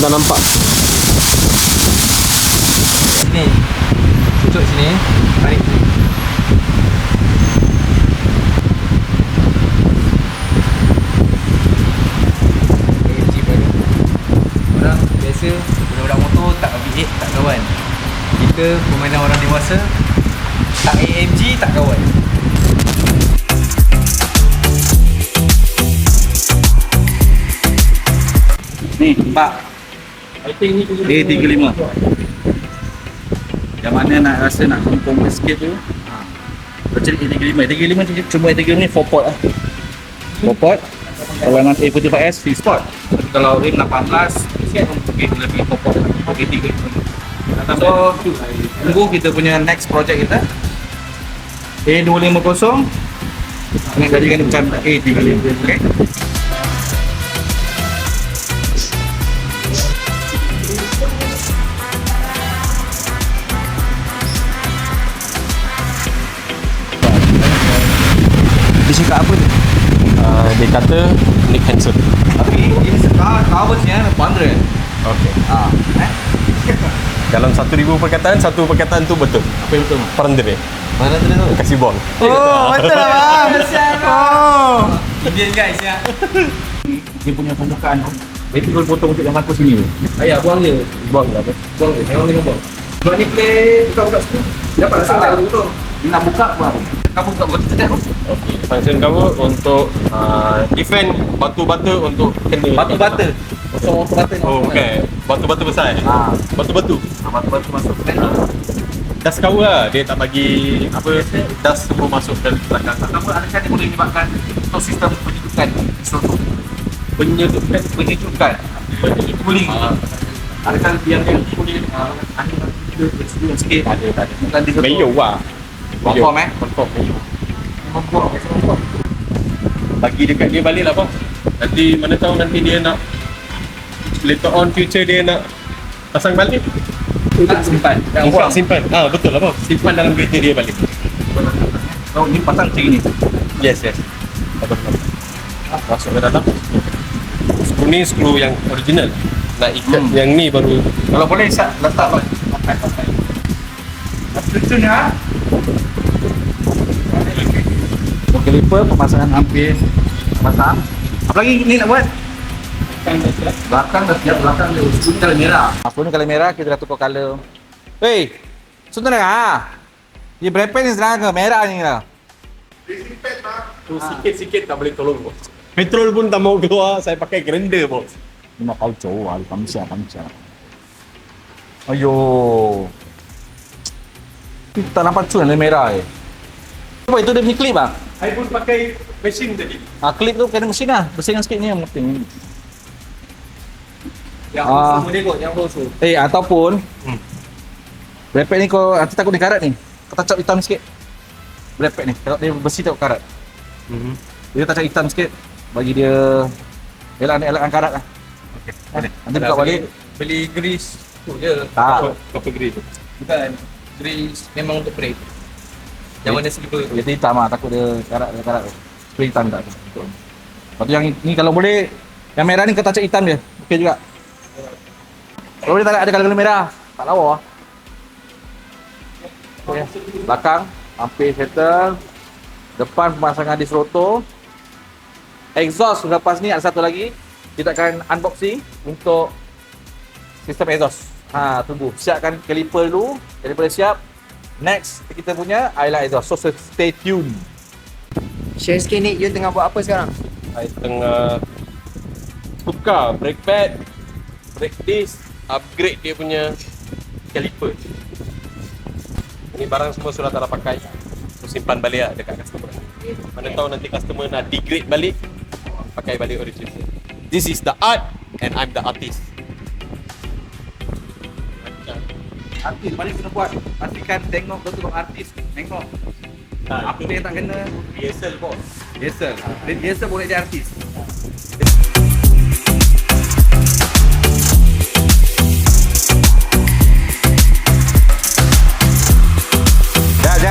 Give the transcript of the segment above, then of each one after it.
dah nampak. Sini. Cucuk sini. Tarik sini. Orang biasa budak-budak motor tak V8 tak kawan. Kita permainan orang dewasa tak AMG tak kawan. Ni, Pak. A35. Yang mana nak rasa nak kompong sikit tu. Macam A35. A35 cuma A35 ni 4 port lah. 4 port. Kalau nak A45S 6 port. Tapi kalau rim 18 sikit mungkin lebih 4 port. A35. So, tunggu kita punya next project kita. A250 dengan jadikan macam A35. Okay? Dia cakap apa tu? Dia kata ni cancel. Tapi ini coversnya 100. Okey. Dalam 1000 perkataan, satu perkataan tu betul. Apa yang betul? Perandere. Mana tadi tu? Kasih buang. Oh, betul lah bang. Oh. Indian guys ya. Dia punya pembukaan tu. Itu kalau potong untuk yang aku sini. Ayah buang je. Buang lah. Buang je. Tengok ni buang. Kalau ni play buka-buka situ. Dapat rasa tak betul. Dia nak buka apa? Kamu buka betul tak? Okey. Function kamu untuk defend batu bata untuk kena. Batu bata. Kosong batu bata. Oh, bukan. Batu-batu besar. Batu-batu. Batu-batu masuk. Das kau lah. Dia tak bagi apa das semua masuk ke belakang. Kamu adakah dia boleh menyebabkan untuk sistem penyejukan struktur? Penyejukan. Cooling. Adakah yang boleh angin sikit? Ada. Bukan dia Mayo lah. Confirm Confirm mayo. Membuat macam apa? Bagi dekat dia balik lah bang. Nanti mana tahu nanti dia nak later on future dia nak pasang balik. Tak simpan. Buang simpan. Betul lah bang. Simpan dalam kereta dia balik. Kau ni pasang macam ni. Yes. Betul. Masuk ke dalam. Skru ni skru yang original. Nak ikat yang ni baru. Kalau boleh letak bang. Pakai. Betul ya? Kaliper pemasangan hampir pasang. Apa lagi ni nak buat? Belakang dah siap, belakang dia usul color merah. Apa ni color merah kita dah tukar color. Hei, suntuk dah. Ni berapa ni sekarang ke merah ni lah. Tu sikit-sikit tak boleh tolong bos. Petrol pun tak mau keluar, saya pakai grinder bos. Ni mau kau jauh ah, kamsia. Ayo. Kita tak nampak cun color merah eh. Apa itu dia punya klip ah? Saya pun pakai mesin tadi. Klip tu kena mesin lah. Bersihkan sikit ni yang penting. Yang semua dia kot, yang bossu. Ataupun brepek ni kau nanti takut dia karat ni. Kau touch up hitam sikit. Brepek ni, kalau dia bersih takut karat. Dia touch up hitam sikit bagi dia elakkan karat lah. Okey. Nanti buka balik. Beli grease tu je. Tak. Apa grill tu? Bukan. Grease memang untuk brake. Yang warna silver tu. Dia hitam lah, takut dia karat tu. Spray hitam tak tu. Lepas tu yang ni kalau boleh, yang merah ni kau touch up hitam dia. Okey juga. Kalau boleh tak ada color merah. Tak lawa lah. Okay. Belakang hampir settle. Depan pemasangan disc rotor. Exhaust lepas ni ada satu lagi. Kita akan unboxing untuk sistem exhaust. Tunggu. Siapkan caliper dulu. Caliper siap. Next kita punya highlight exhaust. So stay tuned. Share sikit ni, you tengah buat apa sekarang? Saya tengah tukar brake pad, brake disc, upgrade dia punya caliper. Ini barang semua sudah tak nak pakai. So simpan balik lah dekat customer. Mana tahu nanti customer nak degrade balik, pakai balik original. This is the art and I'm the artist. Artis mana kena buat? Pastikan tengok betul artis. Tengok. Apa yang tak kena? Rehearsal bos. Rehearsal boleh jadi artis.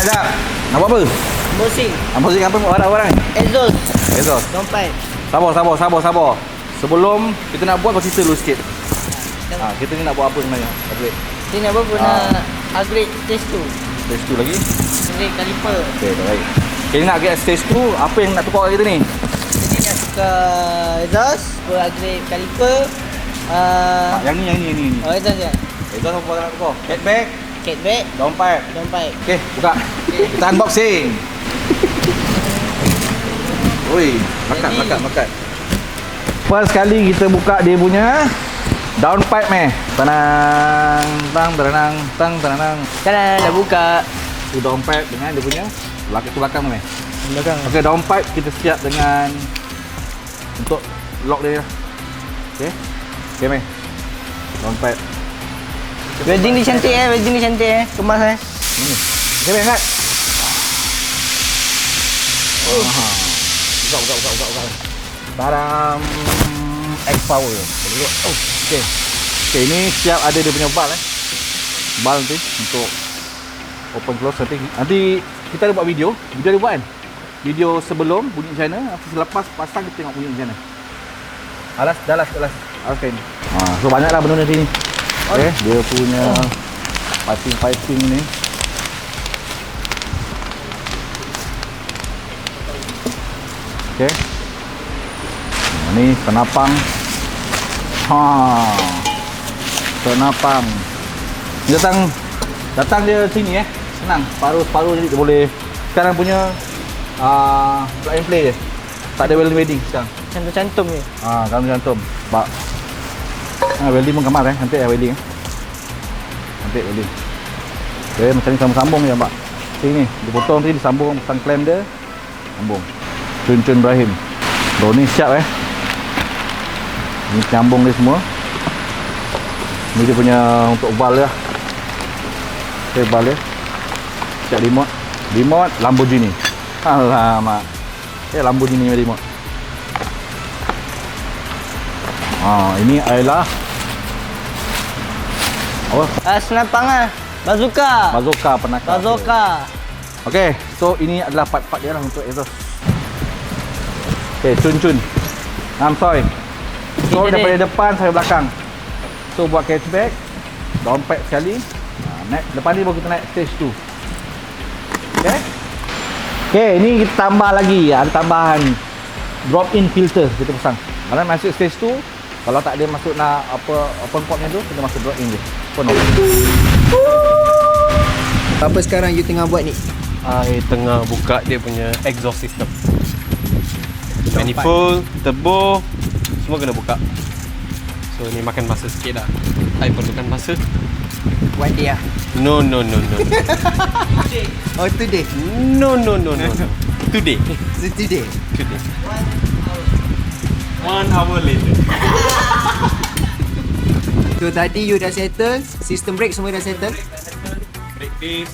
Jap. Nak buat apa? Musik, Musik apa orang-orang ni? exhaust, Exhaust. dompet. Sabar. Sebelum kita nak buat, cerita dulu sikit. Kita ni nak buat apa sebenarnya? Upgrade. Sini nak buat nak upgrade stage 2. Stage 2 lagi. Upgrade caliper. Okey, baik. Okay, ni nak upgrade stage 2, apa yang nak tukar kita ni? Jadi nak tukar exhaust, buat upgrade caliper. Yang ni. Oh, exhaust je. Exhaust apa nak tukar? Headbag, Catback, downpipe. downpipe. Okey, buka. Kita unboxing. Oi, makat. First kali kita buka dia punya downpipe meh. Tang. Sekarang dah buka. Tu downpipe dengan dia punya belakang meh. Belakang. Okey, downpipe kita siap dengan untuk lock dia. Okey meh. Downpipe. Welding ni cantik Kemas Ni. Okey meh, angkat. Buka. Barang X-Power. Okey. Okey, ini siap ada dia punya bal Bal nanti untuk open close nanti kita ada buat video ada buat kan? Video sebelum bunyi macam mana, selepas pasang kita tengok bunyi macam mana. Alas kain. So banyaklah benda di sini. Okey, dia punya piping ni. Okey. Ni penapang. Penapang. Datang dia sini senang. Paruh jadi dia boleh. Sekarang punya plug and play je. Tak ada welding sekarang. Cantum ni. Kalau cantum. Bak. Welding pun kamar nanti welding. Nanti welding. Okey, macam ni sambung je Mbak. Sini dipotong tadi disambung pasang klem dia. Sambung. Cun Ibrahim. Ni siap Ni nyambung dia semua. Ni dia punya untuk valve lah. Okay, valve dia. Siap remote Lamborghini. Alamak. Lamborghini remote. Ini adalah apa? Senapang Bazooka penakar. Okey, so ini adalah part-part dia lah untuk exhaust. Okey, cun. Soy. So daripada depan sampai belakang. So buat catchback, downpipe sekali. Next, lepas ni baru kita naik stage 2. Okey. Okey, ni kita tambah lagi, ada tambahan drop-in filter kita pasang. Kalau masuk stage 2, kalau tak ada masuk nak open portnya tu, kita masuk drop-in je. Apa sekarang you tengah buat ni? Tengah buka dia punya exhaust system. Manifold, turbo, semua kena buka. So ni makan masa sikit lah. I perlukan masa. One day No. Oh, today? No. Today. Today? 1 hour later. So tadi you dah settle, sistem brake semua dah settle? Brake disc,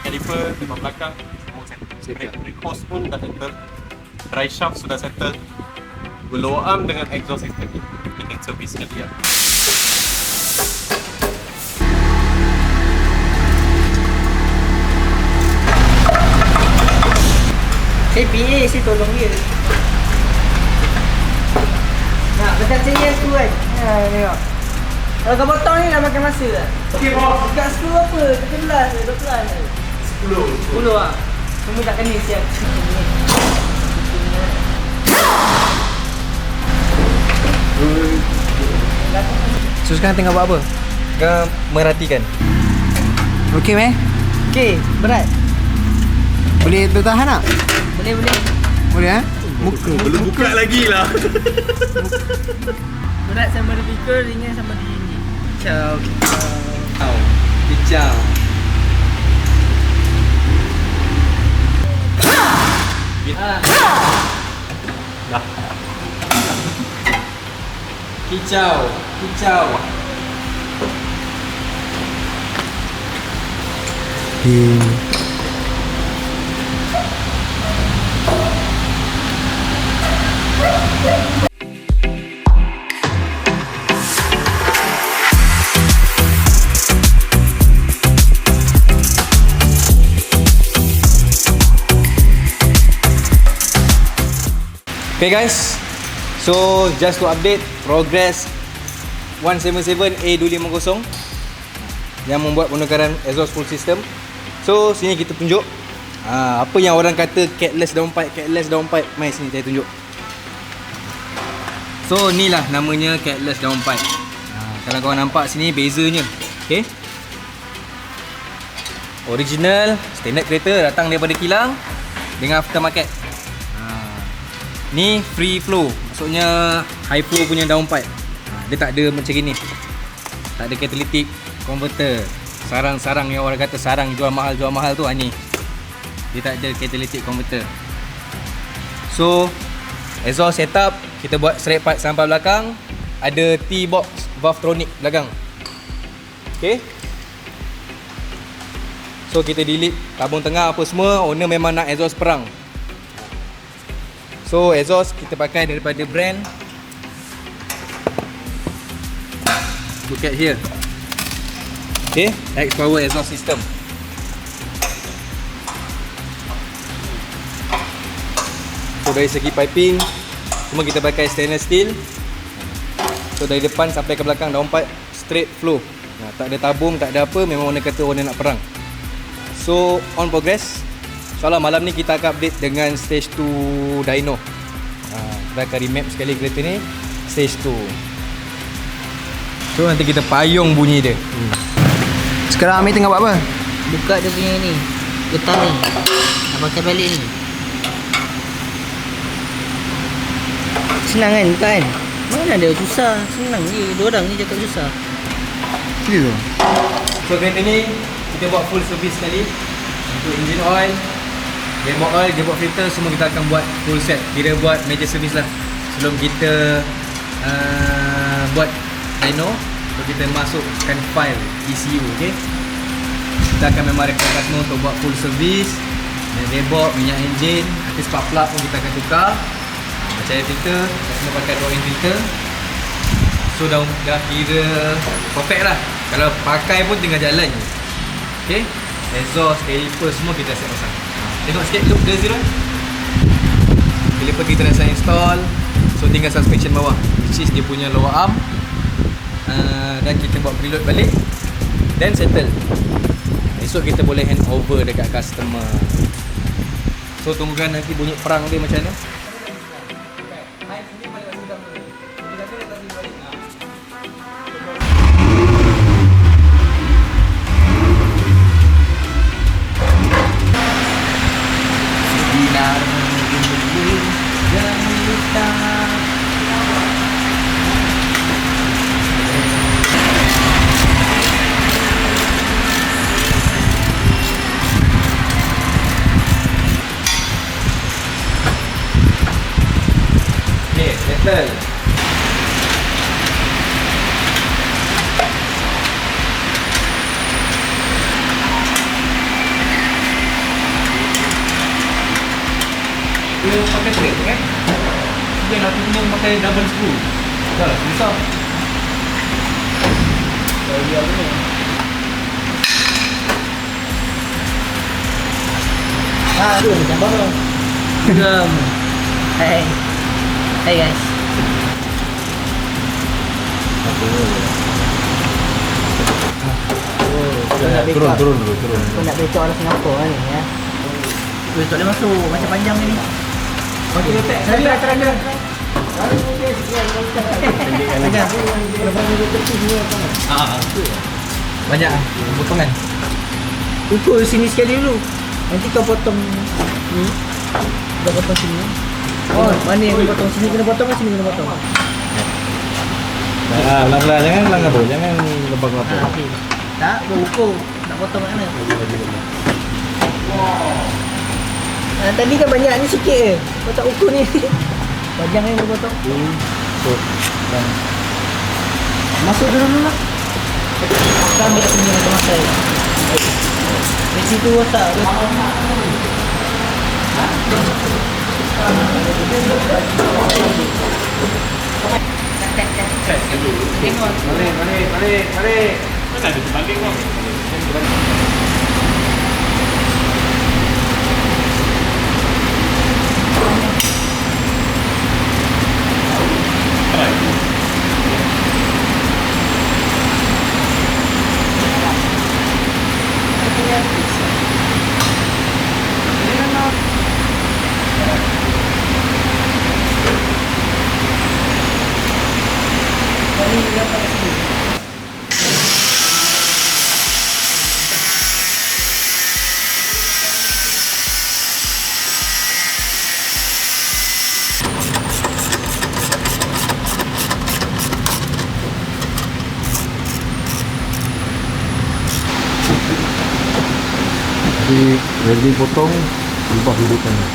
caliper, timah belakang, semua settle. Brake hose pun dah settle. Dry shaft sudah settle. Blow arm dengan exhaust system ni ingin servis sekali lah. Saya PA, saya tolong dia. Nak macam saya tu kan. Tengok. Kalau kau potong ni dah makan masa tak? Okey bos. Dekat 10 apa? 11 10 lah. Semua tak kena siap. So sekarang tengah buat apa? Tengah merhatikan. Okey meh? Okey, berat. Boleh bertahan tak? Boleh. Boleh Muka. Belum buka lagi lah. Berat sama ada pikir, ringan sama di ini. Kicau. Kicau. Okay guys, so just to update progress 177A250 yang membuat penukaran exhaust full system. So sini kita tunjuk apa yang orang kata catless downpipe. Mai sini saya tunjuk. So ni lah namanya catless downpipe. Kalau korang nampak sini bezanya. Okay, original standard kereta datang daripada kilang dengan aftermarket. Ni free flow, maksudnya high flow punya downpipe. Dia tak ada macam gini, tak ada catalytic converter. Sarang-sarang yang orang kata sarang jual mahal tu, ni dia tak ada catalytic converter. So exhaust setup kita buat straight pipe sampai belakang, ada T-box Valvetronic belakang. Okay, so kita delete tabung tengah apa semua. Owner memang nak exhaust perang. So exhaust kita pakai daripada brand, look at here. Okay, X-Power exhaust system. So dari segi piping semua kita pakai stainless steel. So dari depan sampai ke belakang downpipe straight flow. Tak ada tabung, tak ada apa, memang owner kata owner nak perang. So on progress. InsyaAllah malam ni kita akan update dengan stage 2 dyno. Kita akan remap sekali kereta ni stage 2. So nanti kita payung bunyi dia. Sekarang Amir tengah buat apa? Buka dia punya ni, getah ni. Nak pakai balik ni. Senang kan buka kan? Mana ada susah, senang je. Diorang ni cakap susah. Ya. So kereta ni kita buat full service sekali. Untuk engine oil, gearbox oil, gearbox filter semua kita akan buat full set. Kira buat major service lah sebelum kita buat dyno. So kita masukkan file ECU. Okay, kita akan memang record customer untuk buat full service. Gearbox, minyak enjin, nanti spark plug pun kita akan tukar. Macam air filter, customer pakai drawing filter. So dah kira perfect lah. Kalau pakai pun tinggal jalan je. Okay, exhaust, caliper semua kita set pasang. Tengok sikit loop dia zero. Caliper kita dah saya install. So tinggal suspension bawah, which is dia punya lower arm. Dan kita buat preload balik, then settle. Esok kita boleh hand over dekat customer. So tunggukan nanti bunyi perang dia macam mana. Settle. Dia pakai thread kan? Dia nak punya pakai double screw. Dah lah, susah. Dia apa ni? Tu macam baru. Gem. Hai. Hai guys. Turun dulu. Kau nak becok orang Singapura ni ya. Becok dia masuk macam panjang ni. Okey, letak. Try. Banyak potongan. Ukur sini sekali dulu. Nanti kau potong ni. Kau potong sini. Oh, mana yang kau potong? Sini kena potong ke sini kena potong? Pelan-pelan, jangan langgar, jangan lebak-lebak. Okey. Tak, kau ukur. Nak potong kat mana? Tadi kan banyak ni sikit je. Kau tak ukur ni. Panjang yang kau potong. Masuk dulu lah. Kau ambil sini dengan masai. Di situ tak. Balik. Mana ada terbalik kau? Jadi ready potong, ubah hidupannya.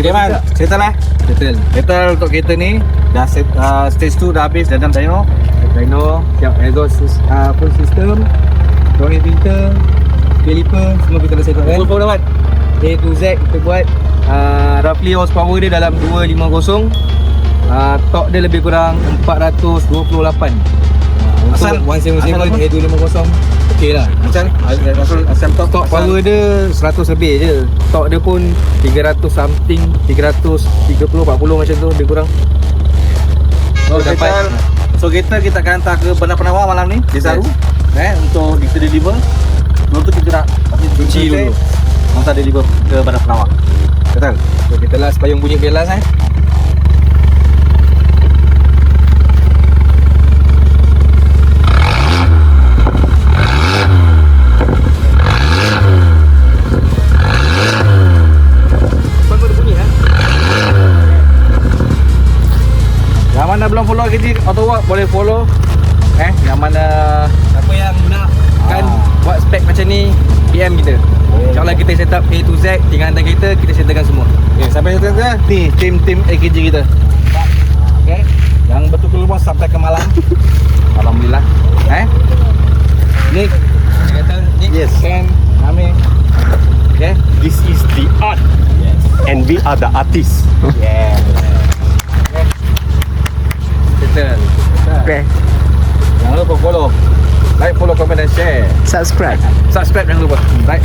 Okay man, settle lah. Settle untuk kereta ni. Dah set, stage 2 dah habis dalam dyno. Dyno, siap exhaust full system, rolling filter, caliper, semua kita dah settle kan. Full dapat. A to Z kita buat. Roughly horsepower dia dalam 250. Torque dia lebih kurang 428. Asal 177 A250 okey lah. Asal torque power dia 100 lebih je. Torque dia pun 300 something, 330 40 macam tu lebih kurang. So kita akan hantar ke Bandar Penawar malam ni di Saru. Untuk kita deliver. Untuk kita nak cuci dulu. Hantar deliver ke Bandar Penawar. Betul. So kita last payung bunyi kelas Yang mana belum follow KG Autowork boleh follow. Yang mana Siapa yang nak kan buat spek macam ni, PM kita. InsyaAllah kita set up A to Z, tinggal hantar kita settlekan semua. Okay, sampai settle ke? Ni tim AKG kita. Okay. Yang betul keluar sampai ke Malang. Alhamdulillah. Nick. Kata Nick. Yes. Ken. Ami. Okay. This is the art. Yes. And we are the artists. Yeah. Settle. Okay. Jangan lupa follow. Like, follow, comment dan share. Subscribe. Subscribe jangan lupa. Right.